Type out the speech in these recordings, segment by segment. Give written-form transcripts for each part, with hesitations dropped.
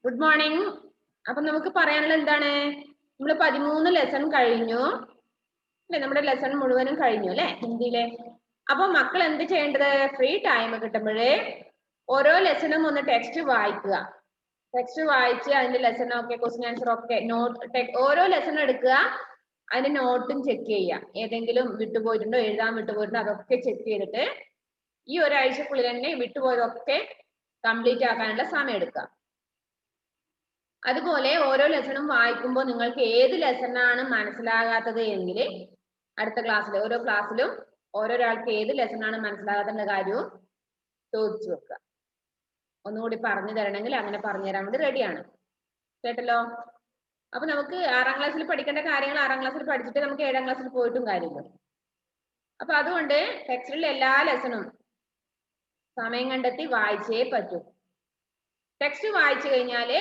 Good morning. അപ്പൊ നമുക്ക് പറയാനുള്ളത് എന്താണ്? നമ്മൾ 13 ലെസൺ കഴിഞ്ഞു അല്ലെ? നമ്മുടെ ലെസൺ മുഴുവനും കഴിഞ്ഞു അല്ലെ ഹിന്ദിയിലെ. അപ്പൊ മക്കൾ എന്ത് ചെയ്യേണ്ടത്? ഫ്രീ ടൈം കിട്ടുമ്പോഴേ ഓരോ ലെസണും ഒന്ന് ടെക്സ്റ്റ് വായിക്കുക. ടെക്സ്റ്റ് വായിച്ച് അതിന്റെ ലെസൺ ഒക്കെ ക്വസ്റ്റ്യൻ ആൻസർ ഒക്കെ നോട്ട് ഓരോ ലെസൺ എടുക്കുക, അതിന്റെ നോട്ടും ചെക്ക് ചെയ്യുക. ഏതെങ്കിലും വിട്ടുപോയിട്ടുണ്ടോ, എഴുതാൻ വിട്ടുപോയിട്ടുണ്ടോ അതൊക്കെ ചെക്ക് ചെയ്തിട്ട് ഈ ഒരാഴ്ചക്കുള്ളിൽ തന്നെ വിട്ടുപോയതൊക്കെ കംപ്ലീറ്റ് ആക്കാനുള്ള സമയം എടുക്കുക. അതുപോലെ ഓരോ ലെസണും വായിക്കുമ്പോൾ നിങ്ങൾക്ക് ഏത് ലെസണാണ് മനസ്സിലാകാത്തത് എങ്കിൽ അടുത്ത ക്ലാസ്സിൽ ഓരോ ക്ലാസ്സിലും ഓരോരാൾക്ക് ഏത് ലെസണാണ് മനസ്സിലാകാത്ത കാര്യവും ചോദിച്ചു വെക്കുക. ഒന്നുകൂടി പറഞ്ഞു തരണമെങ്കിൽ അങ്ങനെ പറഞ്ഞു തരാൻ വേണ്ടി റെഡിയാണ്. കേട്ടല്ലോ? അപ്പൊ നമുക്ക് 6ാം ക്ലാസ്സിൽ പഠിക്കേണ്ട കാര്യങ്ങൾ 6ാം ക്ലാസ്സിൽ പഠിച്ചിട്ട് നമുക്ക് 7ാം ക്ലാസ്സിൽ പോയിട്ടും കാര്യമില്ല. അപ്പൊ അതുകൊണ്ട് ടെക്സ്റ്റിലെ എല്ലാ ലെസണും സമയം കണ്ടെത്തി വായിച്ചേ പറ്റൂ. ടെക്സ്റ്റ് വായിച്ചു കഴിഞ്ഞാല്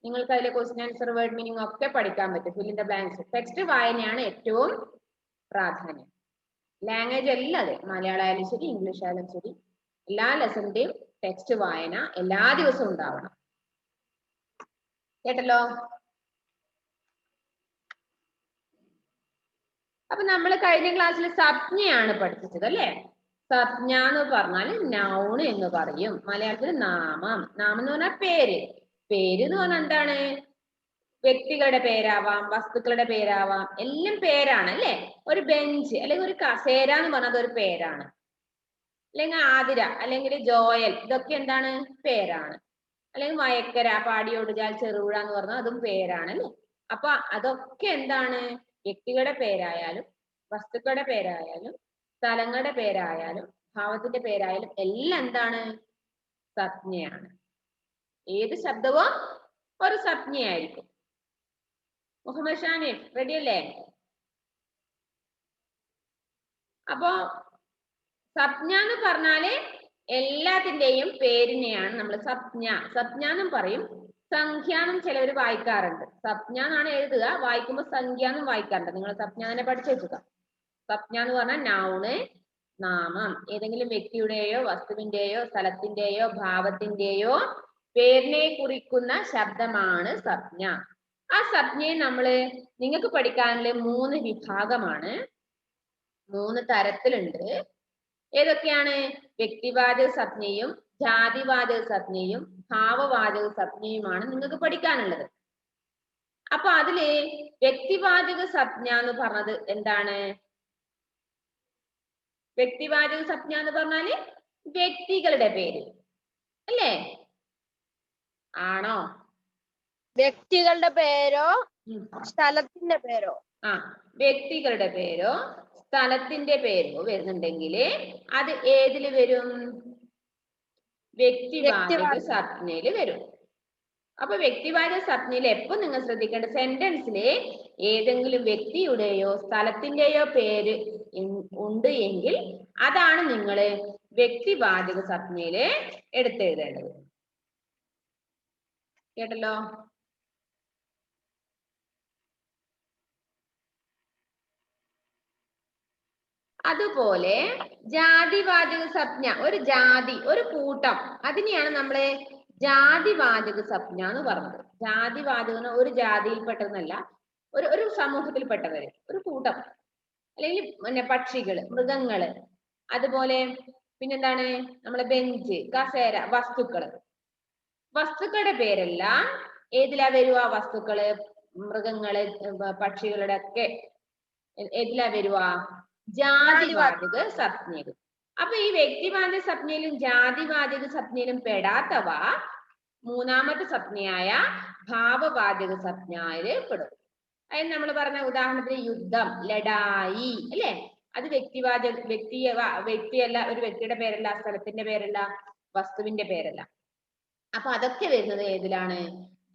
നിങ്ങൾക്ക് അതിലെ ക്വസ്റ്റ്യൻ ആൻസർ വേർഡ് മീനിങ് ഒക്കെ പഠിക്കാൻ പറ്റും. Fill in the blanks. Text വായനയാണ് ഏറ്റവും പ്രാധാന്യം. ലാംഗ്വേജ് എല്ലാം അതെ, മലയാളം ആയാലും ശരി ഇംഗ്ലീഷ് ആയാലും ശരി എല്ലാ ലെസണിന്റെയും ടെക്സ്റ്റ് വായന എല്ലാ ദിവസവും ഉണ്ടാവണം. കേട്ടല്ലോ? അപ്പൊ നമ്മൾ കഴിഞ്ഞ ക്ലാസ്സിൽ സംജ്ഞയാണ് പഠിപ്പിച്ചത് അല്ലെ? സംജ്ഞ എന്ന് പറഞ്ഞാൽ നൗൺ എന്ന് പറയും. മലയാളത്തിൽ നാമം. നാമം എന്ന് പറഞ്ഞാൽ പേര്. പേര് എന്ന് പറഞ്ഞാൽ എന്താണ്? വ്യക്തികളുടെ പേരാവാം, വസ്തുക്കളുടെ പേരാവാം, എല്ലാം പേരാണ് അല്ലെ? ഒരു ബെഞ്ച് അല്ലെങ്കിൽ ഒരു കസേര എന്ന് പറഞ്ഞത് ഒരു പേരാണ്. അല്ലെങ്കിൽ ആതിര അല്ലെങ്കിൽ ജോയൽ, ഇതൊക്കെ എന്താണ്? പേരാണ്. അല്ലെങ്കിൽ വയക്കര, പാടിയോടുചാൽ, ചെറുപുഴ എന്ന് പറഞ്ഞാൽ അതും പേരാണ് അല്ലെ? അപ്പൊ അതൊക്കെ എന്താണ്? വ്യക്തികളുടെ പേരായാലും വസ്തുക്കളുടെ പേരായാലും സ്ഥലങ്ങളുടെ പേരായാലും ഭാവത്തിന്റെ പേരായാലും എല്ലാം എന്താണ്? സംജ്ഞയാണ്. ഏത് ശബ്ദവും ഒരു സംജ്ഞയായിരിക്കും. മുഹമ്മദ് ഷാനിഫ് റെഡി അല്ലേ? അപ്പോ സംജ്ഞ എന്ന് പറഞ്ഞാല് എല്ലാത്തിന്റെയും പേരിനെയാണ് നമ്മൾ സംജ്ഞ എന്നും പറയും. സംഖ്യ എന്നും ചിലവർ വായിക്കാറുണ്ട്. സംജ്ഞ എന്നാണ് എഴുതുക, വായിക്കുമ്പോൾ സംഖ്യ എന്നും വായിക്കാറുണ്ട്. നിങ്ങൾ സംജ്ഞ തന്നെ പഠിച്ചു വെക്കുക. സംജ്ഞ എന്ന് പറഞ്ഞാൽ നൗണ്, നാമം. ഏതെങ്കിലും വ്യക്തിയുടെയോ വസ്തുവിന്റെയോ സ്ഥലത്തിന്റെയോ ഭാവത്തിന്റെയോ പേരിനെ കുറിക്കുന്ന ശബ്ദമാണ് സംജ്ഞ. ആ സംജ്ഞയെ നിങ്ങൾക്ക് പഠിക്കാനുള്ള 3 വിഭാഗമാണ്, 3 തരത്തിലുണ്ട്. ഏതൊക്കെയാണ്? വ്യക്തിവാചക സംജ്ഞയും ജാതിവാചക സംജ്ഞയും ഭാവവാചക സംജ്ഞയുമാണ് നിങ്ങൾക്ക് പഠിക്കാനുള്ളത്. അപ്പൊ അതില് വ്യക്തിവാചക സംജ്ഞ എന്ന് പറഞ്ഞത് എന്താണ്? വ്യക്തിവാചക സംജ്ഞ എന്ന് പറഞ്ഞാല് വ്യക്തികളുടെ പേര് അല്ലേ? ആണോ? വ്യക്തികളുടെ പേരോ സ്ഥലത്തിന്റെ പേരോ? വ്യക്തികളുടെ പേരോ സ്ഥലത്തിന്റെ പേരോ വരുന്നുണ്ടെങ്കിൽ അത് ഏതില് വരും? വ്യക്തിവാചക സംജ്ഞയില് വരും. അപ്പൊ വ്യക്തിവാചക സംജ്ഞയിൽ എപ്പോ നിങ്ങൾ ശ്രദ്ധിക്കേണ്ട, സെന്റൻസില് ഏതെങ്കിലും വ്യക്തിയുടെയോ സ്ഥലത്തിന്റെയോ പേര് ഉണ്ട് എങ്കിൽ അതാണ് നിങ്ങൾ വ്യക്തിവാചക സംജ്ഞയില് എടുത്തെഴുതേണ്ടത്. കേട്ടല്ലോ? അതുപോലെ ജാതിവാചക സംജ്ഞ, ഒരു ജാതി, ഒരു കൂട്ടം, അതിനെയാണ് നമ്മള് ജാതിവാചക സംജ്ഞ എന്ന് പറഞ്ഞത്. ജാതിവാചകം ഒരു ജാതിയിൽപ്പെട്ടതെന്നല്ല, ഒരു സമൂഹത്തിൽപ്പെട്ടവര്, ഒരു കൂട്ടം. അല്ലെങ്കിൽ പിന്നെ പക്ഷികള്, മൃഗങ്ങള്, അതുപോലെ പിന്നെന്താണ് നമ്മളെ ബെഞ്ച്, കസേര, വസ്തുക്കളുടെ പേരെല്ലാം ഏതിലാ വരുക? വസ്തുക്കള്, മൃഗങ്ങള്, പക്ഷികളുടെ ഒക്കെ ഏതിലാ വരുക? ജാതിവാചക സംജ്ഞയിൽ. അപ്പൊ ഈ വ്യക്തിവാചക സംജ്ഞയിലും ജാതിവാചക സംജ്ഞയിലും പെടാത്തവ 3ാമത്തെ സംജ്ഞയായ ഭാവവാചക സംജ്ഞയില് പെടും. അതിന് നമ്മൾ പറഞ്ഞ ഉദാഹരണത്തിന് യുദ്ധം, ലഡായി അല്ലെ? അത് വ്യക്തിയല്ല, ഒരു വ്യക്തിയുടെ പേരല്ല, സ്ഥലത്തിന്റെ പേരല്ല, വസ്തുവിന്റെ പേരല്ല. അപ്പൊ അതൊക്കെ വരുന്നത് ഏതിലാണ്?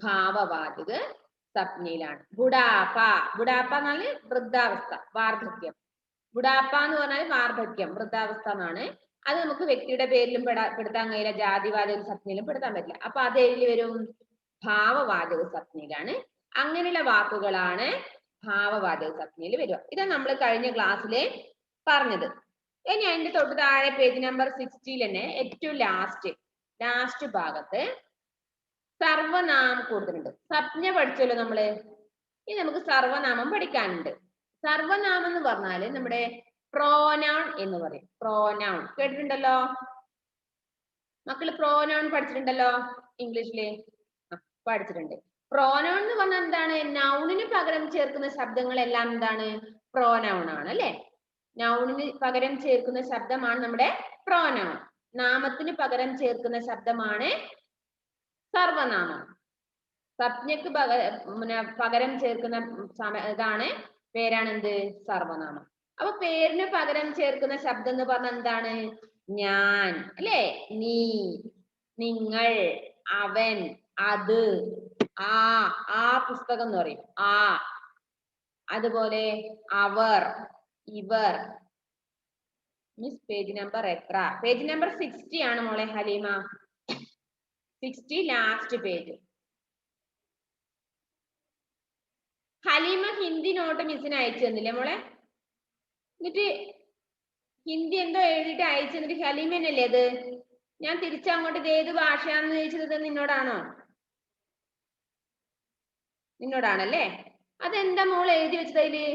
ഭാവവാചക സംജ്ഞയിലാണ്. ബുഡാപ്പ എന്നാല് വൃദ്ധാവസ്ഥ, വാർദ്ധക്യം. ബുഡാപ്പ എന്ന് പറഞ്ഞാൽ വാർദ്ധക്യം, വൃദ്ധാവസ്ഥ എന്നാണ്. അത് നമുക്ക് വ്യക്തിയുടെ പേരിലും പെടുത്താൻ കഴിയില്ല, ജാതിവാചക സംജ്ഞയിലും പെടുത്താൻ പറ്റില്ല. അപ്പൊ അത് ഏതിൽ വരും? ഭാവവാചക സംജ്ഞയിലാണ്. അങ്ങനെയുള്ള വാക്കുകളാണ് ഭാവവാചക സംജ്ഞയിൽ വരിക. ഇതാണ് നമ്മൾ കഴിഞ്ഞ ക്ലാസ്സിൽ പറഞ്ഞത്. ഇനി അതിന്റെ തൊട്ട് താഴെ പേജ് നമ്പർ 60 തന്നെ ഏറ്റവും ലാസ്റ്റ് ഭാഗത്ത് സർവനാമം കൊടുത്തിട്ടുണ്ട്. സംജ്ഞ പഠിച്ചല്ലോ നമ്മള്. ഇനി നമുക്ക് സർവനാമം പഠിക്കാനുണ്ട്. സർവനാമം എന്ന് പറഞ്ഞാല് നമ്മുടെ പ്രോനൗൺ എന്ന് പറയും. പ്രോനൗൺ കേട്ടിട്ടുണ്ടല്ലോ മക്കള്? പ്രോനൗൺ പഠിച്ചിട്ടുണ്ടല്ലോ ഇംഗ്ലീഷില്. പഠിച്ചിട്ടുണ്ട്. പ്രോനൗൺ എന്ന് പറഞ്ഞാൽ എന്താണ്? നൗണിന് പകരം ചേർക്കുന്ന ശബ്ദങ്ങളെല്ലാം എന്താണ്? പ്രോനൗൺ ആണ് അല്ലെ? നൗണിന് പകരം ചേർക്കുന്ന ശബ്ദമാണ് നമ്മുടെ പ്രോനൗൺ. നാമത്തിന് പകരം ചേർക്കുന്ന ശബ്ദമാണ് സർവനാമം. സംജ്ഞക്ക് പകരം ചേർക്കുന്ന ഇതാണ് പേരാണ് എന്ത്? സർവനാമം. അപ്പൊ പേരിന് പകരം ചേർക്കുന്ന ശബ്ദം എന്ന് പറഞ്ഞാൽ എന്താണ്? ഞാൻ അല്ലെ? നീ, നിങ്ങൾ, അവൻ, അത്, ആ പുസ്തകം എന്ന് പറയും. അതുപോലെ അവർ, ഇവർ. മിസ് പേജ് നമ്പർ എത്ര? പേജ് നമ്പർ 60 ആണ് മോളെ Haleema. 60 last page. Haleema Hindi note മിസ്സിന് അയച്ചു തന്നില്ലേ മോളെ? എന്നിട്ട് ഹിന്ദി എന്തോ എഴുതിയിട്ട് അയച്ചു തന്നിട്ട് ഹലീമനല്ലേ അത്? ഞാൻ തിരിച്ചങ്ങോട്ട് ഇത് ഏത് ഭാഷയാണെന്ന് ചോദിച്ചത് നിന്നോടാണോ? നിന്നോടാണല്ലേ? അതെന്താ മോൾ എഴുതി വെച്ചത് അതില്?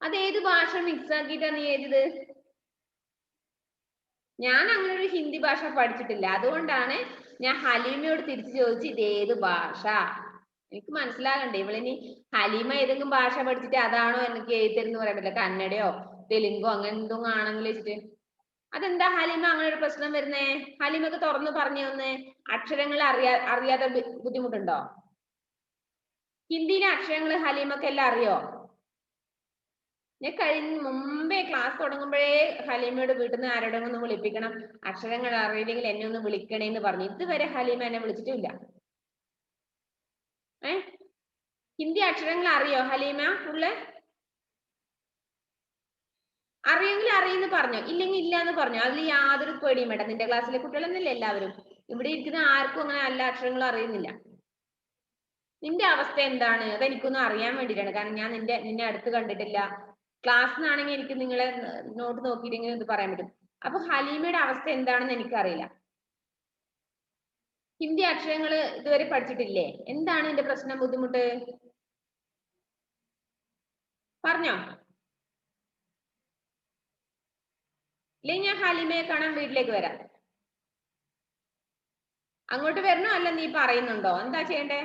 അതേത് ഭാഷ മിക്സ് ആക്കിയിട്ടാ നീ എഴുതിയത്? ഞാൻ അങ്ങനെ ഒരു ഹിന്ദി ഭാഷ പഠിച്ചിട്ടില്ല. അതുകൊണ്ടാണ് ഞാൻ ഹലീമയോട് തിരിച്ചു ചോദിച്ചു ഇത് ഏത് ഭാഷ. എനിക്ക് മനസ്സിലാകണ്ടേ? ഇവളിനി ഹലീമ ഏതെങ്കിലും ഭാഷ പഠിച്ചിട്ട് അതാണോ എനിക്ക് എഴുതരുന്ന് പറയാൻ പറ്റില്ല. കന്നഡയോ തെലുങ്കോ അങ്ങനെ എന്തെങ്കിലും ആണെങ്കിലും വെച്ചിട്ട്. അതെന്താ ഹലീമ അങ്ങനെ ഒരു പ്രശ്നം വരുന്നേ? ഹലീമക്ക് തുറന്നു പറഞ്ഞു തന്നേ. അക്ഷരങ്ങൾ അറിയാതെ ബുദ്ധിമുട്ടുണ്ടോ? ഹിന്ദിയിലെ അക്ഷരങ്ങൾ ഹലീമക്ക് എല്ലാം അറിയോ? ഞാൻ മുമ്പേ ക്ലാസ് തുടങ്ങുമ്പോഴേ ഹലീമയോട് വീട്ടിൽ നിന്ന് ആരോടെങ്കിലും ഒന്ന് വിളിപ്പിക്കണം, അക്ഷരങ്ങൾ അറിയില്ലെങ്കിൽ എന്നെ ഒന്ന് വിളിക്കണേന്ന് പറഞ്ഞു. ഇതുവരെ ഹലീമ എന്നെ വിളിച്ചിട്ടില്ല. ഹിന്ദി അക്ഷരങ്ങൾ അറിയോ ഹലീമ? ഫുള്ള് അറിയെങ്കിൽ അറിയെന്ന് പറഞ്ഞോ, ഇല്ലെങ്കിൽ ഇല്ല എന്ന് പറഞ്ഞോ. അതിൽ യാതൊരു പേടിയും വേണ്ട. നിന്റെ ക്ലാസ്സിലെ കുട്ടികളൊന്നുമില്ല എല്ലാവരും. ഇവിടെ ഇരിക്കുന്ന ആർക്കും അങ്ങനെ എല്ലാ അക്ഷരങ്ങളും അറിയുന്നില്ല. നിന്റെ അവസ്ഥ എന്താണ് അതെനിക്കൊന്നും അറിയാൻ വേണ്ടിയിട്ടാണ്. കാരണം ഞാൻ നിന്നെ അടുത്ത് കണ്ടിട്ടില്ല. ക്ലാസ്സിനാണെങ്കിൽ എനിക്ക് നിങ്ങളെ നോട്ട് നോക്കിയിട്ടെങ്കിലും ഇത് പറയാൻ പറ്റും. അപ്പൊ ഹലീമയുടെ അവസ്ഥ എന്താണെന്ന് എനിക്കറിയില്ല. ഹിന്ദി അക്ഷരങ്ങൾ ഇതുവരെ പഠിച്ചിട്ടില്ലേ? എന്താണ് നിന്റെ പ്രശ്നം, ബുദ്ധിമുട്ട്? പറഞ്ഞോ. ഇല്ലെങ്കിൽ ഞാൻ ഹലീമയെ കാണാൻ വീട്ടിലേക്ക് വരാം. അങ്ങോട്ട് വരണോ അല്ല നീ പറയുന്നുണ്ടോ? എന്താ ചെയ്യണ്ടേ?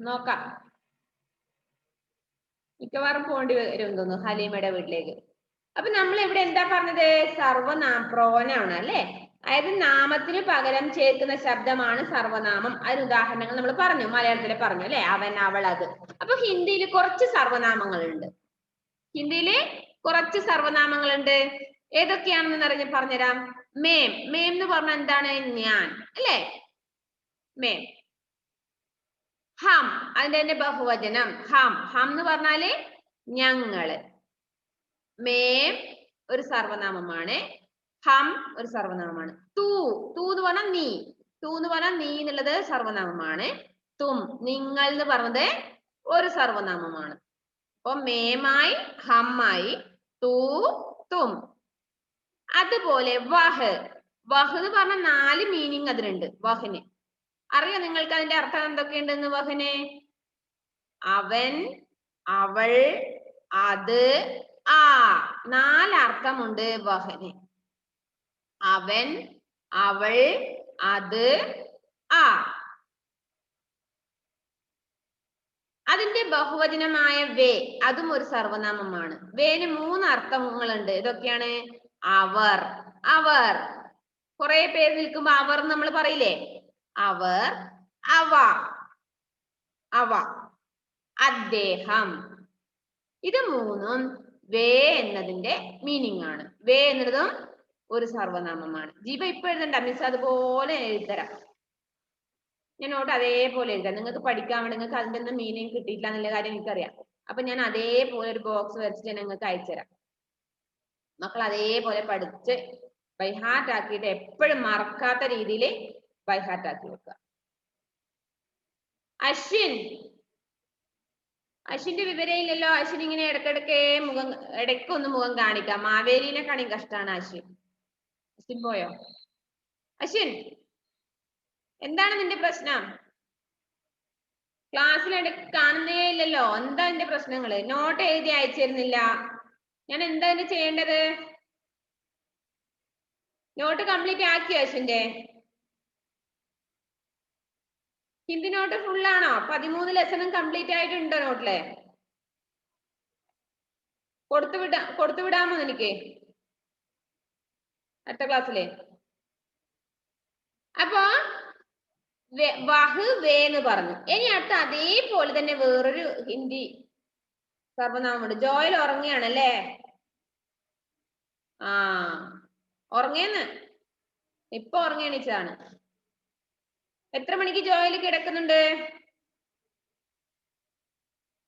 നോക്കാം. മിക്കവാറും പോണ്ടി വരും തോന്നുന്നു ഹലീമയുടെ വീട്ടിലേക്ക്. അപ്പൊ നമ്മൾ ഇവിടെ എന്താ പറഞ്ഞത്? പ്രോനൗൺ അല്ലെ? അതായത് നാമത്തിന് പകരം ചേർക്കുന്ന ശബ്ദമാണ് സർവനാമം. അതിന് ഉദാഹരണങ്ങൾ നമ്മൾ പറഞ്ഞു, മലയാളത്തിലെ പറഞ്ഞു അല്ലെ? അവൻ, അവൾ, അത്. അപ്പൊ ഹിന്ദിയിൽ കുറച്ച് സർവനാമങ്ങളുണ്ട്. ഹിന്ദിയില് കുറച്ച് സർവനാമങ്ങളുണ്ട്. ഏതൊക്കെയാണെന്ന് പറഞ്ഞുതരാം. മേം. മേം എന്ന് പറഞ്ഞാൽ എന്താണ്? ഞാൻ അല്ലെ? മേം. ഹം, അതിന്റെ തന്നെ ബഹുവചനം ഹം. ഹം എന്ന് പറഞ്ഞാല് ഞങ്ങള്. മേം ഒരു സർവനാമമാണ്. ഹം ഒരു സർവനാമമാണ്. തൂ, തൂ എന്ന് പറഞ്ഞാൽ നീ. തൂ എന്ന് പറഞ്ഞാൽ നീ എന്നുള്ളത് സർവനാമമാണ്. തും, നിങ്ങൾ എന്ന് പറഞ്ഞത് ഒരു സർവനാമമാണ്. അപ്പൊ മേമായി, ഹമ്മായി, തൂ, തും. അതുപോലെ വഹ്. വഹ് എന്ന് പറഞ്ഞ 4 മീനിങ് അതിനുണ്ട് വഹിന്. അറിയോ നിങ്ങൾക്ക് അതിന്റെ അർത്ഥം എന്തൊക്കെയുണ്ടെന്ന്? വഹിന് അവൻ, അവൾ, അത്, 4 അർത്ഥമുണ്ട് വഹിന്. അവൻ, അവൾ, അത്, അതിന്റെ ബഹുവചനമായ വേ, അതും ഒരു സർവനാമമാണ്. വേന് 3 അർത്ഥങ്ങളുണ്ട്. ഇതൊക്കെയാണ് അവർ. അവർ കുറെ പേര് നിൽക്കുമ്പോ അവർ നമ്മൾ പറയില്ലേ? അവർ, അവ, അവ, അദ്ദേഹം. ഇത് 3ഉം വേ എന്നതിന്റെ മീനിങ് ആണ്. വേ എന്നതും ഒരു സർവനാമമാണ്. ജീവ ഇപ്പൊ എഴുതണ്ട, മിസ് അതുപോലെ എഴുതരാം. ഞാൻ നോട്ട് അതേപോലെ എഴുതാം. നിങ്ങൾക്ക് പഠിക്കാൻ വേണ്ടി നിങ്ങൾക്ക് അതിന്റെ ഒന്നും മീനിങ് കിട്ടിയിട്ടില്ല എന്നുള്ള കാര്യം എനിക്കറിയാം. അപ്പൊ ഞാൻ അതേപോലെ ഒരു ബോക്സ് വരച്ചിട്ട് നിങ്ങൾക്ക് അയച്ചുതരാം. മക്കൾ അതേപോലെ പഠിച്ച് ബൈഹാർട്ട് ആക്കിയിട്ട് എപ്പോഴും മറക്കാത്ത രീതിയിൽ ബൈഹാർട്ട് ആക്കി വെക്കുക. അശ്വിൻ, അശ്വിന്റെ വിവരം ഇല്ലല്ലോ. അശ്വിൻ ഇങ്ങനെ ഇടക്കിടക്ക് ഇടയ്ക്കൊന്ന് മുഖം കാണിക്കാം. മാവേലിനെ കാണി കഷ്ടാണ് അശ്വിൻ. അശ്വിൻ പോയോ? അശ്വിൻ, എന്താണ് നിന്റെ പ്രശ്നം? ക്ലാസ്സിലിടക്ക് കാണുന്നേ ഇല്ലല്ലോ. എന്താ നിന്റെ പ്രശ്നങ്ങള്? നോട്ട് എഴുതി അയച്ചിരുന്നില്ല. ഞാൻ എന്താ ഇതിന് ചെയ്യേണ്ടത്? നോട്ട് കംപ്ലീറ്റ് ആക്കിയോ അശ്വിന്റെ? ഹിന്ദി നോട്ട് ഫുൾ ആണോ? 13 ലെസണും കംപ്ലീറ്റ് ആയിട്ടുണ്ടോ നോട്ടിലെ? കൊടുത്തു വിടാമോ എനിക്ക് അടുത്ത ക്ലാസ്സിലെ? അപ്പൊ വഹ് വേ എന്ന് പറഞ്ഞു. ഇനി അടുത്ത അതേപോലെ തന്നെ വേറൊരു ഹിന്ദി സർവനാമമുണ്ട്. ജോയൽ ഉറങ്ങുകയാണല്ലേ? ആ, ഉറങ്ങിയെന്ന് ഇപ്പൊ ഉറങ്ങി എണീച്ചതാണ്. എത്ര മണിക്ക് ജോയൽ കിടക്കുന്നുണ്ട്?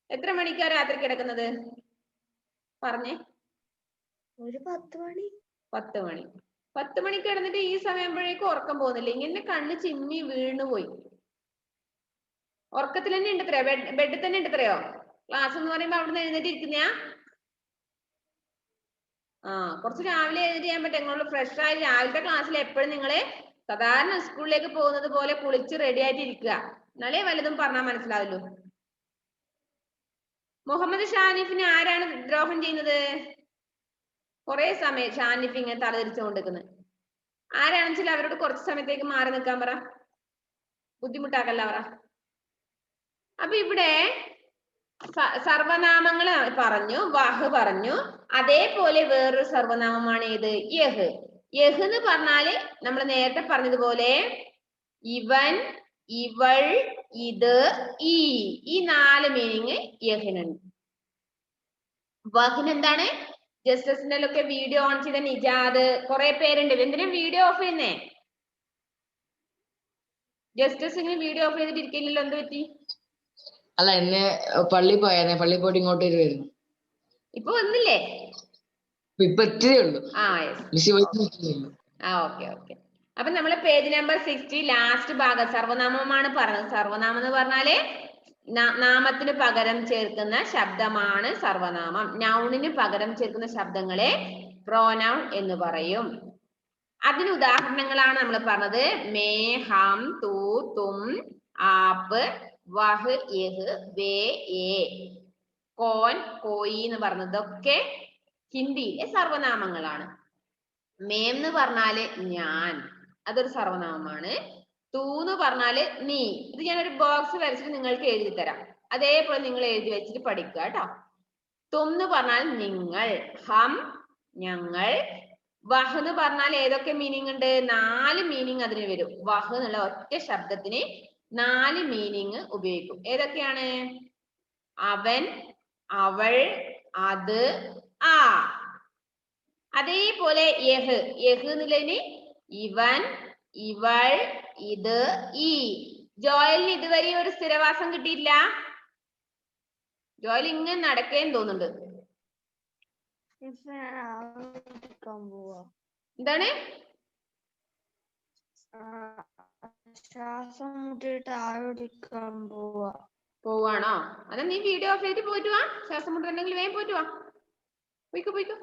എത്ര മണിക്കാ രാത്രി കിടക്കുന്നത്? പറഞ്ഞേ. ഒരു 10 മണി. 10 മണി. 10 മണിക്ക് കിടന്നിട്ട് ഈ സമയമ്പോഴേക്കും ഉറക്കം പോകുന്നില്ല. ഇങ്ങനെ കണ്ണ് ചിമ്മി വീണുപോയി. ഉറക്കത്തിൽ തന്നെ ഉണ്ട് ഇത്രയോ? ബെഡിൽ തന്നെ ഉണ്ട് ഇത്രയോ? ക്ലാസ് എന്ന് പറയുമ്പോ അവിടുന്ന് എഴുന്നേറ്റ് ഇരിക്കുന്നയാ? ആ, കുറച്ച് രാവിലെ എഴുതി ചെയ്യാൻ പറ്റും. നിങ്ങൾ ഫ്രഷ് ആയി രാവിലത്തെ ക്ലാസ്സിൽ എപ്പോഴും നിങ്ങള് സാധാരണ സ്കൂളിലേക്ക് പോകുന്നത് പോലെ കുളിച്ച് റെഡി ആയിട്ട് ഇരിക്കുക. എന്നാലേ വല്ലതും പറഞ്ഞാൽ മനസ്സിലാവല്ലോ. മുഹമ്മദ് ഷാനിഫിന് ആരാണ് ദ്രോഹം ചെയ്യുന്നത്? കുറെ സമയം ഷാനിഫ് ഇങ്ങനെ തലതിരിച്ചുകൊണ്ടിരിക്കുന്നത്. ആരാണെന്ന് വെച്ചാൽ അവരോട് കുറച്ച് സമയത്തേക്ക് മാറി നിൽക്കാൻ പറ. ബുദ്ധിമുട്ടാക്കല്ല പറ. അപ്പൊ ഇവിടെ സർവനാമങ്ങൾ പറഞ്ഞു, വഹ് പറഞ്ഞു. അതേപോലെ വേറൊരു സർവനാമമാണ് ഏത്? യഹ്. യഹ് എന്ന് പറഞ്ഞാല് നമ്മൾ നേരത്തെ പറഞ്ഞതുപോലെ ഇവൻ, ഇവൾ, ഇത്, ഈ 4 മീനിങ് യഹിനുണ്ട്. വഹിന് എന്താണ്? ജസ്റ്റസിന്റെ വീഡിയോ ഓൺ ചെയ്ത നിജാദ്, കുറെ പേരുണ്ട്. എന്തിനാ വീഡിയോ ഓഫ് ചെയ്യുന്നേ? ജസ്റ്റസ് ഇങ്ങനെ വീഡിയോ ഓഫ് ചെയ്തിട്ട് ഇരിക്കില്ലല്ലോ, എന്ത് പറ്റി? അല്ല, എന്നെ പള്ളി പോയായിരുന്നേ, പള്ളി പോയിട്ട് ഇങ്ങോട്ട് വരുമായിരുന്നു. ഇപ്പൊ വന്നില്ലേ? ഇപ്പൊ എത്തിയേ ഉള്ളൂ. ഓക്കെ. അപ്പൊ നമ്മള് പേജ് നമ്പർ 60 ലാസ്റ്റ് ഭാഗം സർവനാമമാണ് പറഞ്ഞത്. സർവനാമം എന്ന് പറഞ്ഞാല് നാമത്തിന് പകരം ചേർക്കുന്ന ശബ്ദമാണ് സർവനാമം. നൗണിന് പകരം ചേർക്കുന്ന ശബ്ദങ്ങളെ പ്രോനൗൺ എന്ന് പറയും. അതിന് ഉദാഹരണങ്ങളാണ് നമ്മൾ പറഞ്ഞത്. മേ, ഹം, തു, തും, ആപ്പ്, വഹ്, യഹ്, വേ, ഏ, കോൻ, കോയി എന്ന് പറഞ്ഞതൊക്കെ ഹിന്ദിയിലെ സർവനാമങ്ങളാണ്. മേം എന്ന് പറഞ്ഞാല് ഞാൻ, അതൊരു സർവനാമമാണ്. തൂ എന്ന് പറഞ്ഞാല് നീ. ഇത് ഞാനൊരു ബോക്സ് വരച്ചിട്ട് നിങ്ങൾക്ക് എഴുതി തരാം. അതേപോലെ നിങ്ങൾ എഴുതി വെച്ചിട്ട് പഠിക്കുക കേട്ടോ. തും എന്ന് പറഞ്ഞാൽ നിങ്ങൾ, ഹം ഞങ്ങൾ, വഹ് എന്ന് പറഞ്ഞാൽ ഏതൊക്കെ മീനിങ് ഉണ്ട്? 4 മീനിങ് അതിന് വരും. വഹ് എന്നുള്ള ഒറ്റ ശബ്ദത്തിന് 4 മീനിങ് ഉപയോഗിക്കും. ഏതൊക്കെയാണ്? അവൻ, അവൾ, അത്, ആ. അതേപോലെ യഹ്. യഹ് എന്നുള്ളതിന് ഇവൻ, ഇവൾ, ഇത്, ഈ. ജോയലിന് ഇതുവരെ ഒരു സ്ഥിരവാസം കിട്ടിയില്ല. ജോയൽ ഇങ്ങനെ നടക്കേന്ന് തോന്നുന്നുണ്ട്. എന്താണ്? ശ്വാസം മുട്ടിയിട്ട് ആവിടിക്കാൻ പോവാണോ? അതാ നീ വീഡിയോ ഓഫ് ചെയ്തിട്ട് പോയിട്ട് വാ. ശ്വാസം മുട്ടുണ്ടെങ്കിൽ വേഗം പോയിട്ട് വാ. പോയിക്കോ.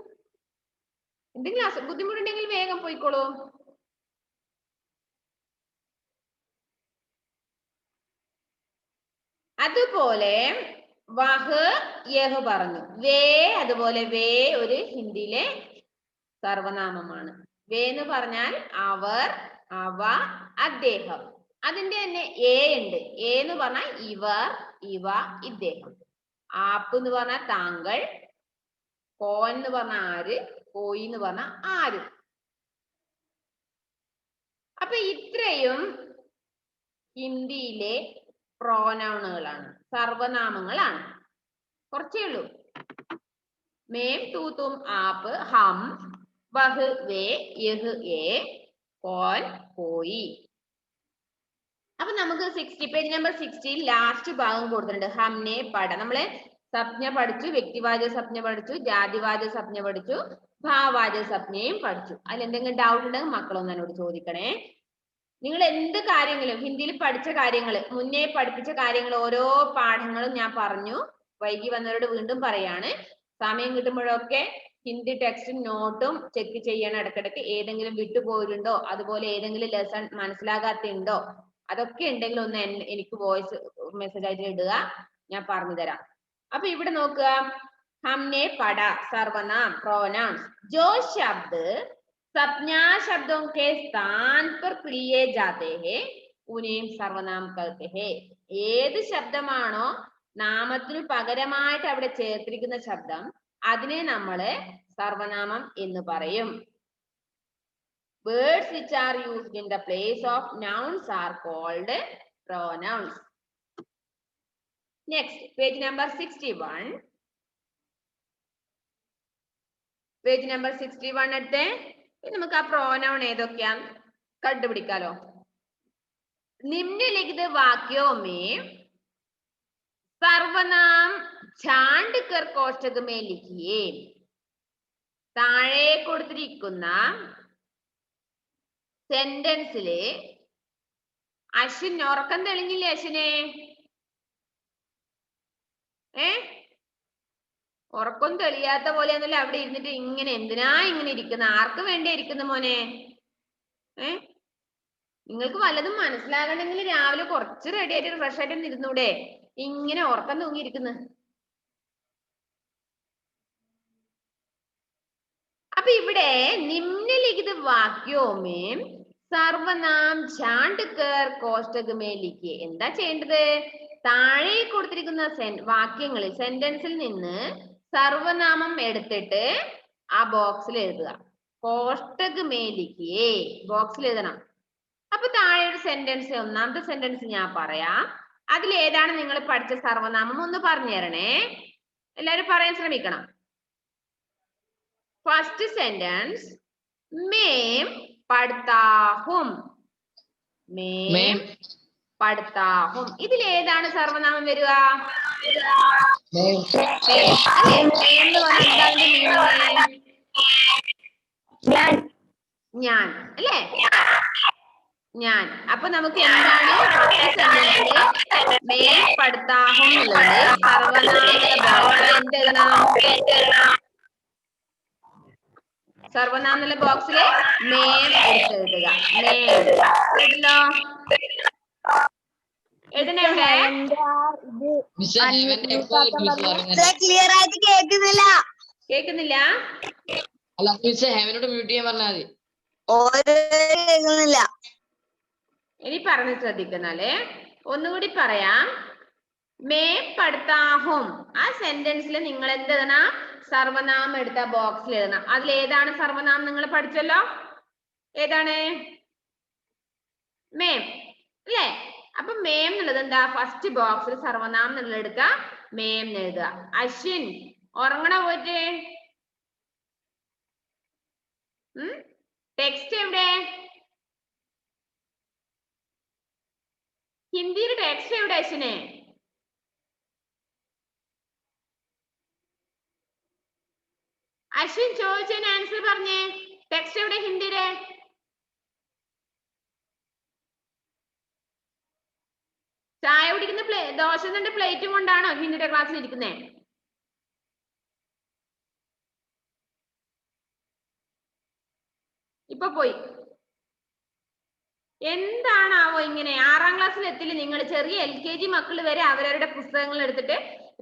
എന്തെങ്കിലും ബുദ്ധിമുട്ടുണ്ടെങ്കിൽ വേഗം പോയിക്കോളൂ. അതുപോലെ വഹ്, യഹ് പറഞ്ഞു. വേ, അതുപോലെ വേ ഒരു ഹിന്ദിയിലെ സർവനാമമാണ്. വേ എന്ന് പറഞ്ഞാൽ അവർ, അവ, അദ്ദേഹം. അതിന്റെ തന്നെ എ ഉണ്ട്. എ എന്ന് പറഞ്ഞാൽ ഇവർ, ഇവ, ഇദ്ദേഹം. ആപ്പ് എന്ന് പറഞ്ഞാൽ താങ്കൾ, കോൻ എന്ന് പറഞ്ഞാൽ ആര്, കോയി എന്ന് പറഞ്ഞാൽ ആര്. അപ്പൊ ഇത്രയും ഹിന്ദിയിലെ പ്രോനൗണുകളാണ്, സർവനാമങ്ങളാണ്. കുറച്ചേ ഉള്ളൂ. മേം, തൂ, തും, ആപ്പ്, ഹം, വഹ്, വേ, യഹ്, ഏ, കോൻ, കോയി. അപ്പൊ നമുക്ക് പേജ് നമ്പർ 60 ലാസ്റ്റ് ഭാഗം കൊടുത്തിട്ടുണ്ട്. ഹംനെ പഠ. നമ്മള് സംജ്ഞ പഠിച്ചു, വ്യക്തിവാചക സംജ്ഞ പഠിച്ചു, ജാതിവാചക സംജ്ഞ പഠിച്ചു, ഭാവവാചക സംജ്ഞയും പഠിച്ചു. അതിൽ എന്തെങ്കിലും ഡൗട്ട് ഉണ്ടെങ്കിൽ മക്കളൊന്നും എന്നോട് ചോദിക്കണേ. നിങ്ങൾ എന്ത് കാര്യങ്ങളും ഹിന്ദിയിൽ പഠിച്ച കാര്യങ്ങൾ, മുന്നേ പഠിപ്പിച്ച കാര്യങ്ങൾ, ഓരോ പാഠങ്ങളും ഞാൻ പറഞ്ഞു. വൈകി വന്നവരോട് വീണ്ടും പറയാണ്, സമയം കിട്ടുമ്പോഴൊക്കെ ഹിന്ദി ടെക്സ്റ്റും നോട്ടും ചെക്ക് ചെയ്യണം ഇടയ്ക്കിടയ്ക്ക്. ഏതെങ്കിലും വിട്ടുപോയിട്ടുണ്ടോ, അതുപോലെ ഏതെങ്കിലും ലെസൺ മനസ്സിലാകാത്തുണ്ടോ, അതൊക്കെ ഉണ്ടെങ്കിൽ ഒന്ന് എനിക്ക് വോയിസ് മെസ്സേജ് ആയിട്ട് ഇടുക, ഞാൻ പറഞ്ഞു തരാം. അപ്പൊ ഇവിടെ നോക്കുക, हमने पढ़ा सर्वनाम प्रोनाउंस जो शब्द संज्ञा शब्दों के स्थान पर लिए जाते हैं उन्हें सर्वनाम कहते हैं. ഏത് ശബ്ദമാണോ നാമത്തിന് പകരമായിട്ട് അവിടെ ചേർത്തിരിക്കുന്ന ശബ്ദം, അതിനെ നമ്മള് സർവനാമം എന്ന് പറയും. Words which are used in the place of nouns are called pronouns. Next, page number 61. Page number 61 എടുത്തേ. നമുക്ക് ആ പ്രോനൗൺ ഏതൊക്കെയാ കണ്ടുപിടിക്കാലോ. निम्नलिखित वाक्यों में सर्वनाम छांट कर कोष्टक में लिखिए. താഴെ കൊടുത്തിരിക്കുന്ന സെന്റൻസില് അശ്വിൻ ഉറക്കം തെളിഞ്ഞില്ലേ അശ്വിനെ? ഉറക്കം തെളിയാത്ത പോലെയൊന്നുമില്ല അവിടെ ഇരുന്നിട്ട് ഇങ്ങനെ എന്തിനാ ഇങ്ങനെ ഇരിക്കുന്ന? ആർക്ക് വേണ്ടി ഇരിക്കുന്ന മോനെ? നിങ്ങൾക്ക് വല്ലതും മനസ്സിലാകണമെങ്കിൽ രാവിലെ കുറച്ച് റെഡി ആയിട്ട് ഫ്രഷ് ആയിട്ട് ഇരുന്നൂടെ? ഇങ്ങനെ ഉറക്കം തൂങ്ങിയിരിക്കുന്നു. അപ്പൊ ഇവിടെ നിമ്നലിഖിത വാക്യോമേ സർവനാം ഛാണ്ട് കർ കോഷ്ടക് മേ ലിഖിയേ. എന്താ ചെയ്യേണ്ടത്? താഴെ കൊടുത്തിരിക്കുന്ന വാക്യങ്ങളിൽ സെന്റൻസിൽ നിന്ന് സർവനാമം എടുത്തിട്ട് ആ ബോക്സിൽ എഴുതുക. കോഷ്ടക് മേ ലിഖിയേ, ബോക്സിൽ എഴുതണം. അപ്പൊ താഴെ ഒരു സെന്റൻസ്, ഒന്നാമത്തെ സെന്റൻസ് ഞാൻ പറയാം. അതിൽ ഏതാണ് നിങ്ങൾ പഠിച്ച സർവനാമം ഒന്ന് പറഞ്ഞു തരണേ. എല്ലാരും പറയാൻ ശ്രമിക്കണം. ഫസ്റ്റ് സെന്റൻസ്, മേം പഠിത്താ ഹും. മേം പഠിത്താ ഹും. ഇതിൽ ഏതാണ് സർവനാമം വരിക? ഞാൻ അല്ലേ? ഞാൻ. അപ്പൊ നമുക്ക് എന്താണ് മേം പഠിത്താ ഹും എന്നുള്ളത് സർവനാമ എന്നുള്ള ബോക്സില് മേം എടുത്തെഴുതുക. മേം കേട്ടല്ലോ? എഴുതണെവിടെ? ക്ലിയർ ആയിട്ട് കേൾക്കുന്നില്ല. കേൾക്കുന്നില്ല? അല്ല മിസ്സേ, ഹെവനോട് മ്യൂട്ട് ചെയ്യാൻ പറഞ്ഞാൽ മതി. കേൾക്കുന്നില്ല. ഇനി പറഞ്ഞ് ശ്രദ്ധിക്കുന്നാലേ. ഒന്നുകൂടി പറയാം. മേ പഠിത്താഹും, ആ സെന്റൻസിൽ നിങ്ങൾ എന്ത് എഴുതണം? സർവനാമം എടുത്ത ബോക്സിൽ എഴുതണം. അതിൽ ഏതാണ് സർവനാമം നിങ്ങൾ പഠിച്ചല്ലോ? ഏതാണ്? മേം അല്ലേ? അപ്പൊ മേം എന്നുള്ളത് എന്താ? ഫസ്റ്റ് ബോക്സിൽ സർവനാമം എന്നുള്ളത് എടുക്കുക, മേം എഴുതുക. അശ്വിൻ ഉറങ്ങണ പോയിട്ട്? ടെക്സ്റ്റ് എവിടെ? ഹിന്ദിയുടെ ടെക്സ്റ്റ് എവിടെ അശ്വിനെ? അശ്വിൻ ചോദിച്ചതിന് ആൻസർ പറഞ്ഞേ. ടെക്സ്റ്റ് എവിടെ ഹിന്ദിയുടെ? ചായ കുടിക്കുന്ന ദോശ പ്ലേറ്റും കൊണ്ടാണോ ഹിന്ദിയുടെ ക്ലാസ്സിൽ ഇരിക്കുന്നേ? ഇപ്പൊ പോയി. എന്താണാവോ ഇങ്ങനെ? 6ാം ക്ലാസ്സിൽ എത്തില്ല നിങ്ങൾ? ചെറിയ LKG മക്കൾ വരെ അവരവരുടെ പുസ്തകങ്ങൾ എടുത്തിട്ട്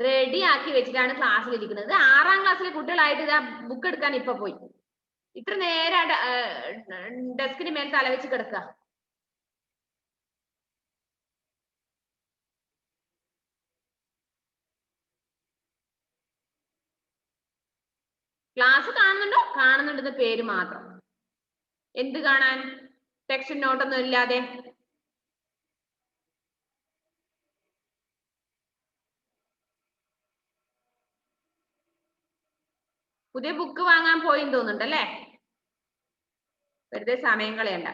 റെഡി ആക്കി വെച്ചിട്ടാണ് ക്ലാസ്സിൽ ഇരിക്കുന്നത്. 6ാം ക്ലാസ്സിലെ കുട്ടികളായിട്ട് ഇതാ ബുക്ക് എടുക്കാൻ ഇപ്പൊ പോയി. ഇത്ര നേരം ഡെസ്കിന് മേൽ തലവെച്ച് കിടക്കുക. ക്ലാസ് കാണുന്നുണ്ടോ? കാണുന്നുണ്ടെന്ന പേര് മാത്രം. എന്ത് കാണാൻ? ടെക്സ്റ്റ് നോട്ടൊന്നും ഇല്ലാതെ. പുതിയ ബുക്ക് വാങ്ങാൻ പോയി തോന്നുന്നുണ്ടല്ലേ? വെറുതെ സമയം കളയണ്ട.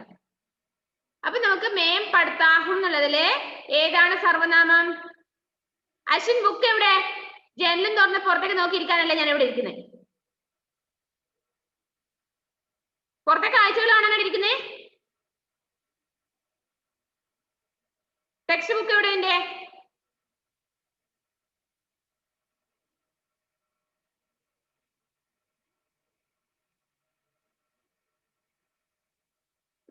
അപ്പൊ നമുക്ക് മേം പഠിത്താഹും എന്നുള്ളതില് ഏതാണ് സർവനാമം? അശ്വിൻ ബുക്ക് എവിടെ? ജനലും തുറന്ന് പുറത്തേക്ക് നോക്കിയിരിക്കാനല്ലേ ഞാൻ ഇവിടെ ഇരിക്കുന്നത്. പുറത്തെ കാഴ്ചകൾ കാണാനാണ് ഇരിക്കുന്നേ. ടെക്സ്റ്റ് ബുക്ക് എവിടെ? എന്റെ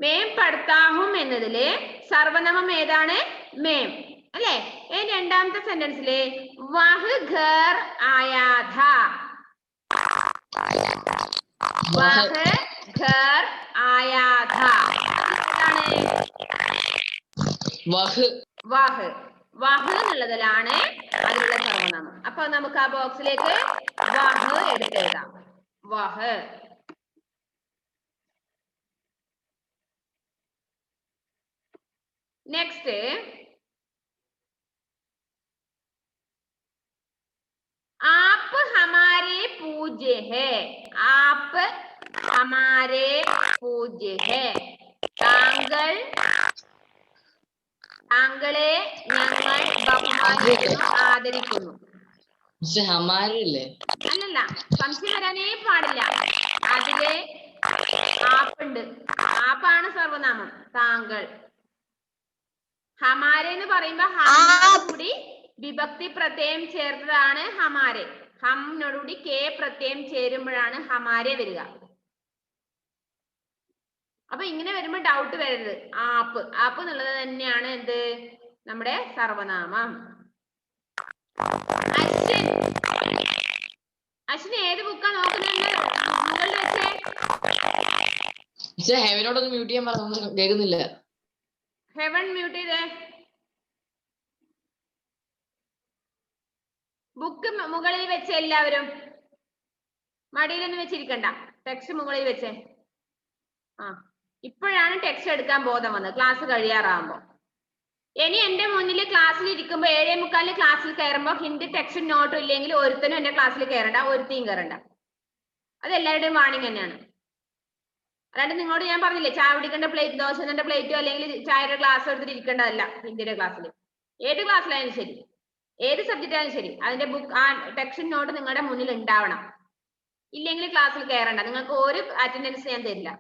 മേം പഠിത്താഹും എന്നതില് സർവനാമം ഏതാണ്? മേം അല്ലെ? രണ്ടാമത്തെ സെന്റൻസില് വഹ് ഘർ ആയാ ഥാ. വഹ് ഘർ ആയാ ഥാ. എന്താണ്? വഹ്. വഹ്. വഹ് എന്നുള്ളതിലാണ് അതിലുള്ള സർവനാമം. അപ്പൊ നമുക്ക് ആ ബോക്സിലേക്ക് വഹ് എടുത്തെഴുതാം. വഹ്. നെക്സ്റ്റ് आप हमारे पूज्य है. आप हमारे पूज्य है. താങ്കളെ ഞങ്ങൾ ബഹുമാനിക്കുന്നു, ആദരിക്കുന്നു. ഹമാരല്ലേ? അല്ലല്ല, സംശയം വരാനേ പാടില്ല. അതിലെ ആപ്പുണ്ട്. ആപ്പാണ് സർവനാമം. താങ്കൾ. ഹമാരെ എന്ന് പറയുമ്പോ ഹമ്മിനോട് കൂടി വിഭക്തി പ്രത്യയം ചേർത്തതാണ് ഹമാരെ. ഹമ്മിനോടുകൂടി കെ പ്രത്യയം ചേരുമ്പോഴാണ് ഹമാരെ വരിക. അപ്പൊ ഇങ്ങനെ വരുമ്പോ ഡൗട്ട് വരരുത്. ആപ്പ് ആപ്പ് എന്നുള്ളത് തന്നെയാണ് എന്ത്? നമ്മുടെ സർവനാമം. അശ്വിൻ, അശ്വിൻ ഏത് ബുക്കാ നോക്കുന്നത്? മുകളിൽ വെച്ചേ. ഹെവനോടൊന്ന് മ്യൂട്ട് ചെയ്യാൻ പറഞ്ഞു, കേൾക്കുന്നില്ല. ഹെവൻ മ്യൂട്ട് ചെയ്തേ. ബുക്ക് മുകളിൽ വെച്ച് എല്ലാവരും. മടിയിലൊന്നും വെച്ചിരിക്കണ്ട. ടെക്സ്റ്റ് മുകളിൽ വെച്ചേ. ഇപ്പോഴാണ് ടെക്സ്റ്റ് എടുക്കാൻ ബോധം വന്നത്, ക്ലാസ് കഴിയാറാകുമ്പോ. ഇനി എന്റെ മുന്നിൽ ക്ലാസ്സിൽ ഇരിക്കുമ്പോ 7:45 ക്ലാസ്സിൽ കയറുമ്പോ ഹിന്ദി ടെക്സ്റ്റ് നോട്ടും ഇല്ലെങ്കിൽ ഒരുത്തനും എന്റെ ക്ലാസ്സിൽ കയറണ്ട, ഒരുത്തിയും കയറണ്ട. അത് എല്ലാവരുടെയും വാണിംഗ് തന്നെയാണ്. അല്ലാണ്ട് നിങ്ങളോട് ഞാൻ പറഞ്ഞില്ലേ ചായ കുടിക്കേണ്ട പ്ലേറ്റ്, ദോശന്റെ പ്ലേറ്റോ അല്ലെങ്കിൽ ചായയുടെ ഗ്ലാസ് എടുത്തിട്ട് ഇരിക്കേണ്ടതല്ല. ഹിന്ദിയുടെ ക്ലാസ്സിൽ ഏത് ക്ലാസ്സിലായാലും ശരി, ഏത് സബ്ജക്റ്റ് ആയാലും ശരി, അതിന്റെ ബുക്ക് ആ ടെക്സ്റ്റ് നോട്ട് നിങ്ങളുടെ മുന്നിൽ ഉണ്ടാവണം. ഇല്ലെങ്കിൽ ക്ലാസ്സിൽ കയറണ്ട. നിങ്ങൾക്ക് ഒരു അറ്റൻഡൻസ് ഞാൻ തരില്ല.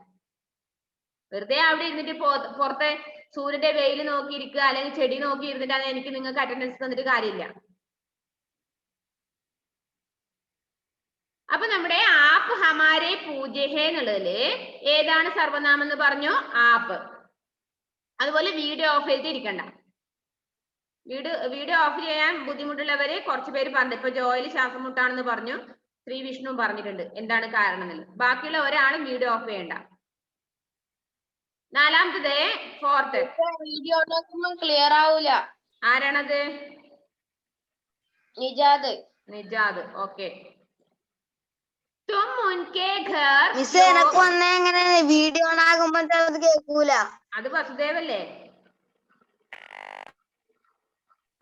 വെറുതെ അവിടെ ഇരുന്നിട്ട് പുറത്തെ സൂര്യന്റെ വെയിൽ നോക്കിയിരിക്കുക അല്ലെങ്കിൽ ചെടി നോക്കി ഇരുന്നിട്ടാണ് എനിക്ക് നിങ്ങൾക്ക് അറ്റൻഡൻസ് തന്നിട്ട് കാര്യമില്ല. അപ്പൊ നമ്മുടെ ആപ്പ് ഹമാരെ പൂജ്യ ഹേ എന്നുള്ളതില് ഏതാണ് സർവനാമം എന്ന് പറഞ്ഞു? ആപ്പ്. അതുപോലെ വീഡിയോ ഓഫ് ചെയ്തിട്ട് ഇരിക്കണ്ട. വീഡിയോ ഓഫ് ചെയ്യാൻ ബുദ്ധിമുട്ടുള്ളവര് കുറച്ച് പേര് പറഞ്ഞു. ഇപ്പൊ ജോയിൽ ശ്വാസം മുട്ടാണെന്ന് പറഞ്ഞു, ശ്രീ വിഷ്ണു പറഞ്ഞിട്ടുണ്ട് എന്താണ് കാരണം എന്നുള്ളത്. ബാക്കിയുള്ള ഒരാളും വീഡിയോ ഓഫ് ചെയ്യണ്ട. നാലാമത്തത് ഫോർത്ത്. വീഡിയോ നോക്കുമ്പോ ക്ലിയർ ആവൂല. ആരാണത്? നിജാദ്. നിജാദ്. ഓക്കെ. തും ഉൻകെ ഘർ മിസ് എനക്ക് വന്നേ എങ്ങനെ വീഡിയോ ഓൺ ആകുമ്പോ അത് കേൾക്കൂല. അത് വസുദേവല്ലേ?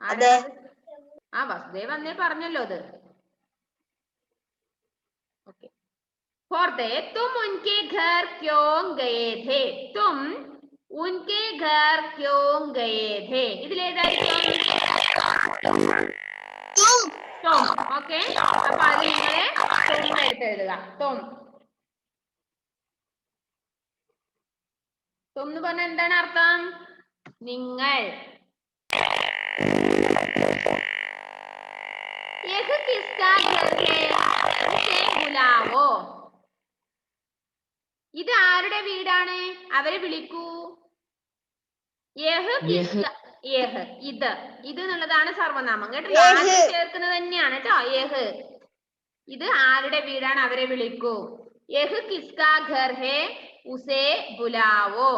അതെ. വസുദേവ് അന്നേ പറഞ്ഞല്ലോ അത്. ഓക്കെ. ഫോർത്ത്, തും ഉൻകെ ഘർ ക്യോं ഗയേ थे. തും ഉൻകെ ഘർ ക്യോं ഗയേ थे. ഇതിലേതായിരിക്കും? തും. ഓക്കെ. അപ്പൊ അത് നിങ്ങള് തും എടുത്ത് എഴുതുക. തും. തും എന്ന് പറഞ്ഞാൽ എന്താണ് അർത്ഥം? നിങ്ങൾ. യഹ് കിസ്കാ ഘർ ഹേ, ഉസേ ബുലാവോ. ഇത് ആരുടെ വീടാണ്? അവരെ വിളിക്കൂ. യഹ് കിസ്കാ, യഹ് ഇത്, ഇത് എന്നുള്ളതാണ് സർവനാമം കേട്ടോ. ആദ്യം ചേർക്കുന്നത് തന്നെയാണ് കേട്ടോ. യഹ്, ഇത് ആരുടെ വീടാണ്? അവരെ വിളിക്കൂ. യഹ് കിസ്കാ ഘർ ഹേ, ഉസേ ബുലാവോ.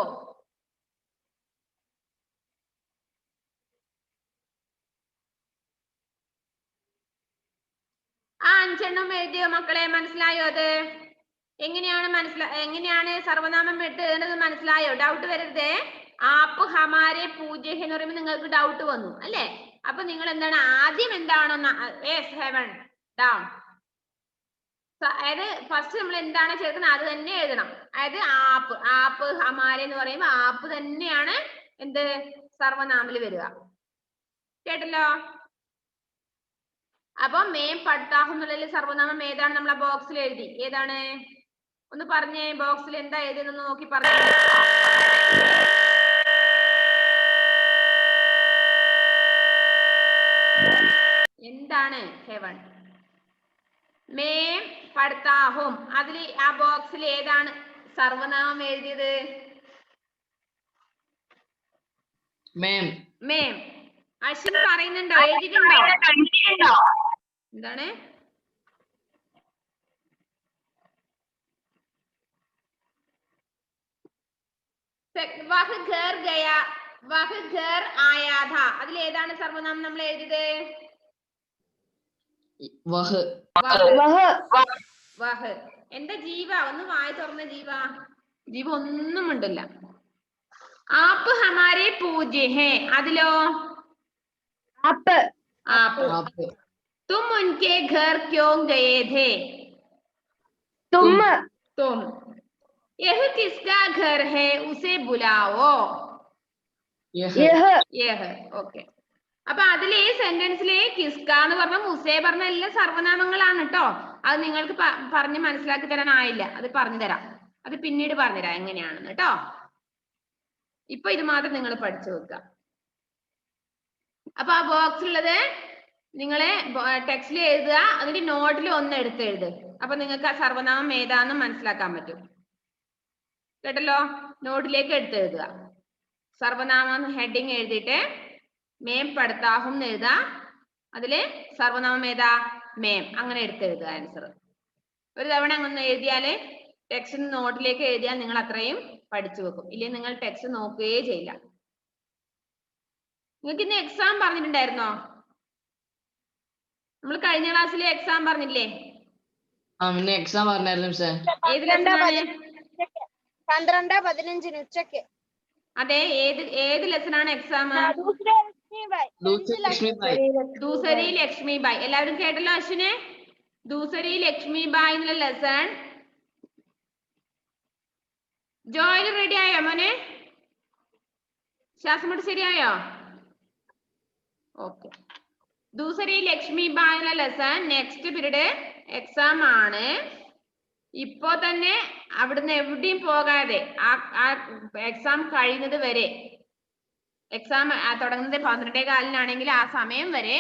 ആ 5 എണ്ണം എഴുതിയോ മക്കളെ? മനസ്സിലായോ? അത് എങ്ങനെയാണ് സർവനാമം എഴുതേണ്ടത്? മനസ്സിലായോ? ഡൗട്ട് വരരുതേ. ആപ്പ് ഹമാരെ പൂജ്യ എന്ന് പറയുമ്പോൾ നിങ്ങൾക്ക് ഡൗട്ട് വന്നു അല്ലേ? അപ്പൊ നിങ്ങൾ എന്താണ് ആദ്യം എന്താണോ ഡൗൺ, അതായത് ഫസ്റ്റ് നമ്മൾ എന്താണ് ചേർക്കുന്നത് അത് തന്നെ എഴുതണം. അതായത് ആപ്പ് ഹമാരെ എന്ന് പറയുമ്പോൾ ആപ്പ് തന്നെയാണ് എന്ത് സർവനാമിൽ വരിക. കേട്ടല്ലോ? അപ്പൊ മേം പഠിത്താഹ് എന്നുള്ളതിൽ സർവനാമം ഏതാണ്? നമ്മൾ ആ ബോക്സിൽ എഴുതി. ഏതാണ്? ഒന്ന് പറഞ്ഞേ. ബോക്സിൽ എന്താ എഴുതിയെന്ന് നോക്കി പറഞ്ഞു. എന്താണ് ഹെവൻ? മേം പഠിത്താഹും. അതിൽ ആ ബോക്സിൽ ഏതാണ് സർവനാമം എഴുതിയത്? Ma'am. മേം. അശ്വിൻ പറയുന്നുണ്ടോ? എഴുതിയിട്ടുണ്ടോ? എന്താണ്? വഹ് ഘർ ഗയ, വഹ് ഘർ ആയാ ഥ. അതിൽ ഏതാണ് സർവനാമം നമ്മൾ എഴുതിയത്? Vah. വഹ്. എന്താ ജീവ? ഒന്ന് വായ തുറന്ന ജീവ. ജീവ ഒന്നും ഉണ്ടല്ല. ആപ്പ് ഹമാരെ പൂജ്യ ഹേ. അതിലോ? ആപ്പ്. Aap. തും ഉൻകെ ഘർ ക്യോ ഗയേ ഥേ? Tum. തും. യഹ് കിസ്കാ ഘർ ഹേ ഉസേ ബുലാവോ. Yah. ഓക്കെ. അപ്പൊ അതിലെ സെന്റൻസിലെ കിസ്ക എന്ന് പറഞ്ഞ മുസേ പറഞ്ഞ എല്ലാം സർവനാമങ്ങളാണ് കേട്ടോ. അത് നിങ്ങൾക്ക് പറഞ്ഞ് മനസ്സിലാക്കി തരാൻ ആയില്ല, അത് പറഞ്ഞു തരാം. അത് പിന്നീട് പറഞ്ഞുതരാം എങ്ങനെയാണെന്ന് കേട്ടോ. ഇപ്പൊ ഇത് മാത്രം നിങ്ങൾ പഠിച്ചു വെക്കുക. അപ്പൊ ആ ബോക്സിലുള്ളത് നിങ്ങളെ ടെക്സ്റ്റിൽ എഴുതുക, അതിന്റെ നോട്ടിൽ ഒന്ന് എടുത്ത് എഴുതുക. അപ്പൊ നിങ്ങൾക്ക് ആ സർവനാമം ഏതാണെന്ന് മനസ്സിലാക്കാൻ പറ്റും. കേട്ടല്ലോ? നോട്ടിലേക്ക് എടുത്ത് എഴുതുക. സർവനാമം ഹെഡിങ് എഴുതിയിട്ട് മേം പഠിത്താഹും എന്ന് എഴുതുക. അതില് സർവനാമം ഏതാ? മേം. അങ്ങനെ എടുത്ത് എഴുതുക ആൻസർ. ഒരു തവണ അങ്ങനെ എഴുതിയാല് ടെക്സ്റ്റ് നോട്ടിലേക്ക് എഴുതിയാൽ നിങ്ങൾ അത്രയും പഠിച്ചു വെക്കും. ഇല്ലെങ്കിൽ നിങ്ങൾ ടെക്സ്റ്റ് നോക്കുകയേ ചെയ്യില്ല. നിങ്ങൾക്ക് ഇന്ന് എക്സാം പറഞ്ഞിട്ടുണ്ടായിരുന്നോ? നമ്മൾ കഴിഞ്ഞ ക്ലാസ്സിൽ എക്സാം പറഞ്ഞില്ലേ? എക്സാം പറഞ്ഞായിരുന്നു സാർ. ഏത് ലെസനാണ്? 12-15 ഉച്ചക്ക്. അതെ, ഏത് ലെസനാണ് എക്സാം? ദൂസരി ലക്ഷ്മി ബായ്. എല്ലാവരും കേട്ടല്ലോ അശ്വിനെ? ദൂസരി ലക്ഷ്മി ബായ് എന്നുള്ള ലെസൺ. ജോയില് റെഡി ആയോ മോനെ? ശ്വാസം മുട്ട് ശരിയായോ? ഓക്കെ. ദൂസരി ലക്ഷ്മി ബായ് എന്നുള്ള ലെസൺ നെക്സ്റ്റ് പീരീഡ് എക്സാം ആണ്. ഇപ്പോ തന്നെ അവിടുന്ന് എവിടെയും പോകാതെ ആ എക്സാം കഴിയുന്നത് വരെ, എക്സാം തുടങ്ങുന്നത് 12:15 ആ സമയം വരെ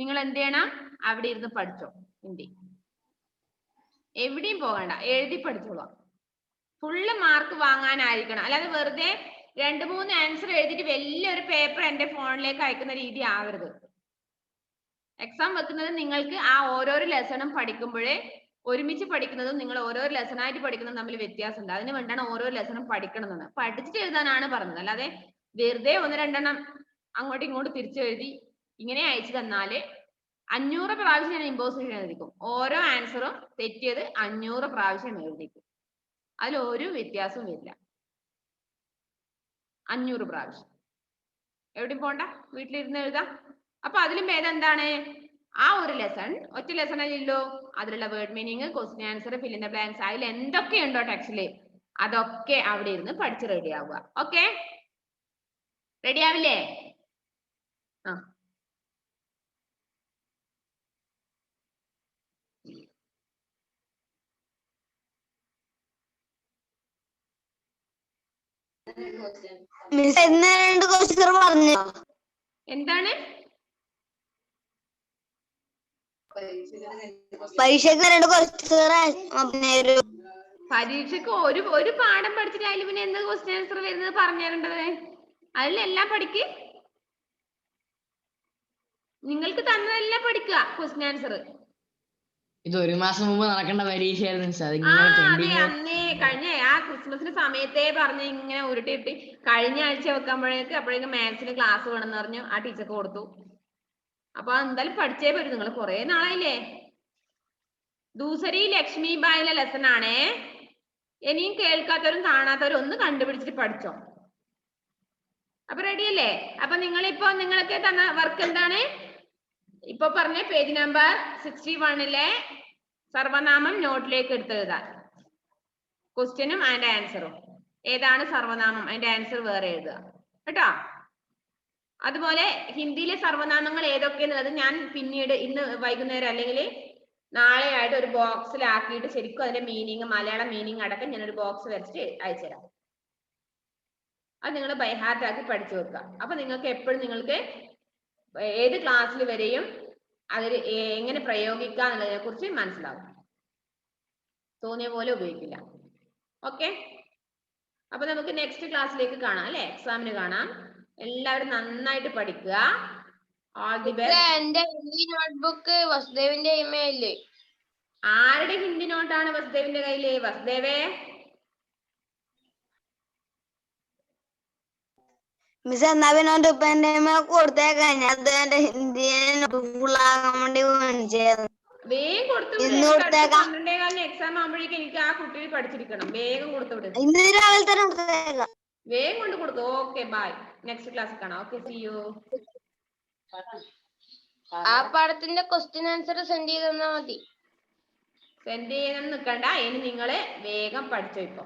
നിങ്ങൾ എന്ത് ചെയ്യണം? അവിടെ ഇരുന്ന് പഠിച്ചോ ഹിന്ദി. എവിടെയും പോകണ്ട, എഴുതി പഠിച്ചോളാം. Full mark വാങ്ങാനായിരിക്കണം. അല്ലാതെ വെറുതെ 2-3 ആൻസർ എഴുതിയിട്ട് വലിയൊരു പേപ്പർ എന്റെ ഫോണിലേക്ക് അയക്കുന്ന രീതി ആവരുത്. എക്സാം വെക്കുന്നത് നിങ്ങൾക്ക് ആ ഓരോരോ ലെസണും പഠിക്കുമ്പോഴേ ഒരുമിച്ച് പഠിക്കുന്നതും നിങ്ങൾ ഓരോ ലെസണായിട്ട് പഠിക്കുന്നതും തമ്മിൽ വ്യത്യാസമുണ്ട്. അതിന് വേണ്ടിയാണ് ഓരോ ലെസണും പഠിക്കണമെന്ന്. പഠിച്ചിട്ട് എഴുതാനാണ് പറഞ്ഞത്. അല്ലാതെ വെറുതെ 1-2 അങ്ങോട്ടും ഇങ്ങോട്ടും തിരിച്ചെഴുതി ഇങ്ങനെ അയച്ചു തന്നാല് 500 പ്രാവശ്യം ഞാൻ ഇമ്പോസിഷൻ എഴുതിക്കും. ഓരോ ആൻസറും തെറ്റിയത് 500 പ്രാവശ്യം എഴുതിക്കും. അതിലൊരു വ്യത്യാസവും വരില്ല. 500 പ്രാവശ്യം. എവിടെയും പോണ്ട, വീട്ടിലിരുന്ന് എഴുതാം. അപ്പൊ അതിലും ഭേദം എന്താണ്? ആ ഒരു ലെസൺ ഒറ്റ ലെസൺ അല്ലല്ലോ, അതിലുള്ള word meaning, question answer, fill in the blanks, അതിൽ എന്തൊക്കെയുണ്ടോ ടെക്സ്റ്റില് അതൊക്കെ അവിടെ ഇരുന്ന് പഠിച്ച് റെഡി ആവുക. ഓക്കെ, റെഡി ആവില്ലേ? ആ മിസ് ഇന്ന് 2 ക്വസ്റ്റ്യൻ പറഞ്ഞു. എന്താണ്? പരീക്ഷയ്ക്ക് 2 ക്വസ്റ്റ്യൻ. പരീക്ഷക്ക് ഒരു പാഠം പഠിച്ചിട്ട് അതിൽ പിന്നെ എന്ത് ക്വസ്റ്റ്യൻ ആൻസർ വരുന്നത് പറഞ്ഞു തരേണ്ടത്? അതിലെല്ലാം പഠിക്ക്. നിങ്ങൾക്ക് തന്നതെല്ലാം പഠിക്കുക ക്വസ്റ്റ്യൻ ആൻസർ. ഇത് 1 മാസം മുമ്പ് നടക്കേണ്ട പരീക്ഷയായിരുന്നു സാർ. അതെ, അന്നേ കഴിഞ്ഞ ആ ക്രിസ്മസിന് സമയത്തേ പറഞ്ഞ് ഇങ്ങനെ ഉരുട്ടിയിട്ട് കഴിഞ്ഞ ആഴ്ച അപ്പോഴേക്കും മാത്സിന് ക്ലാസ് വേണമെന്ന് പറഞ്ഞു ആ ടീച്ചർക്ക് കൊടുത്തു. അപ്പൊ എന്തായാലും പഠിച്ചേ പറ്റും. നിങ്ങൾ കുറെ നാളായില്ലേ. ദൂസരി ലക്ഷ്മി ബായിലെ ലെസൺ ആണേ. ഇനിയും കേൾക്കാത്തവരും കാണാത്തവരും ഒന്ന് കണ്ടുപിടിച്ചിട്ട് പഠിച്ചോ. അപ്പൊ റെഡി അല്ലേ? അപ്പൊ നിങ്ങൾക്ക് തന്ന വർക്ക് എന്താണ്? ഇപ്പൊ പറഞ്ഞ പേജ് നമ്പർ 61 സർവനാമം നോട്ടിലേക്ക് എടുത്തെഴുതാൻ. ക്വസ്റ്റ്യനും അതിന്റെ ആൻസറും. ഏതാണ് സർവനാമം, അതിന്റെ ആൻസർ വേറെ എഴുതുക കേട്ടോ. അതുപോലെ ഹിന്ദിയിലെ സർവനാമങ്ങൾ ഏതൊക്കെയെന്നുള്ളത് ഞാൻ പിന്നീട് ഇന്ന് വൈകുന്നേരം അല്ലെങ്കിൽ നാളെ ആയിട്ട് ഒരു ബോക്സിലാക്കിയിട്ട് ശരിക്കും അതിന്റെ മീനിങ്, മലയാളം മീനിങ് അടക്കം ഞാനൊരു ബോക്സ് വരച്ചിട്ട് അയച്ചുതരാം. അത് നിങ്ങൾ ബൈ ഹാർട്ട് ആക്കി പഠിച്ചു വെക്കുക. അപ്പൊ നിങ്ങൾക്ക് എപ്പോഴും നിങ്ങൾക്ക് ഏത് ക്ലാസ്സിൽ വരെയും അതിൽ എങ്ങനെ പ്രയോഗിക്കുക എന്നുള്ളതിനെ കുറിച്ച് മനസ്സിലാവും. തോന്നിയ പോലെ ഉപയോഗിക്കില്ല. ഓക്കെ, അപ്പൊ നമുക്ക് നെക്സ്റ്റ് ക്ലാസ്സിലേക്ക് കാണാം അല്ലെ? എക്സാമിന് കാണാം. എല്ലാവരും നന്നായിട്ട് പഠിക്കുക. All the best. എന്റെ ഹിന്ദി നോട്ട്ബുക്ക് വസുദേവിന്റെ ഇമെയില്. ആരുടെ ഹിന്ദി നോട്ടാണ് വസുദേവിന്റെ കയ്യില്? വസുദേവേ, മിസ് എന്നാ പിന്നെ അവന്റെ ഉപ്പന്റെ കൊടുത്തേക്കാൻ ഞാൻ എന്റെ ഹിന്ദി ഫുള്ളാകാൻ വേണ്ടി മേടിച്ചത്. വേഗം കൊടുത്തു വിട്. ഇന്ന് എനിക്ക് അടുത്ത കൊടുത്തേക്കാം. 12:15 എക്സാം ആകുമ്പോഴേക്കും എനിക്ക് ആ കുട്ടിയിൽ പഠിച്ചിരിക്കണം. വേഗം കൊടുത്തു വിട്. ഇന്ന് രാവിലെ തന്നെ കൊടുത്തേക്കാം. വേഗം കൊണ്ട് കൊടുത്തു. Okay bye. നെക്സ്റ്റ് ക്ലാസ് കാണാം. Okay see you. ആ പാടത്തിന്റെ ക്വസ്റ്റ്യൻ ആൻസർ സെൻഡ് ചെയ്ത് തന്നാ മതി. സെൻഡ് ചെയ്യാൻ നിൽക്കണ്ട. ഇനി നിങ്ങള് വേഗം പഠിച്ചു വെക്കോ.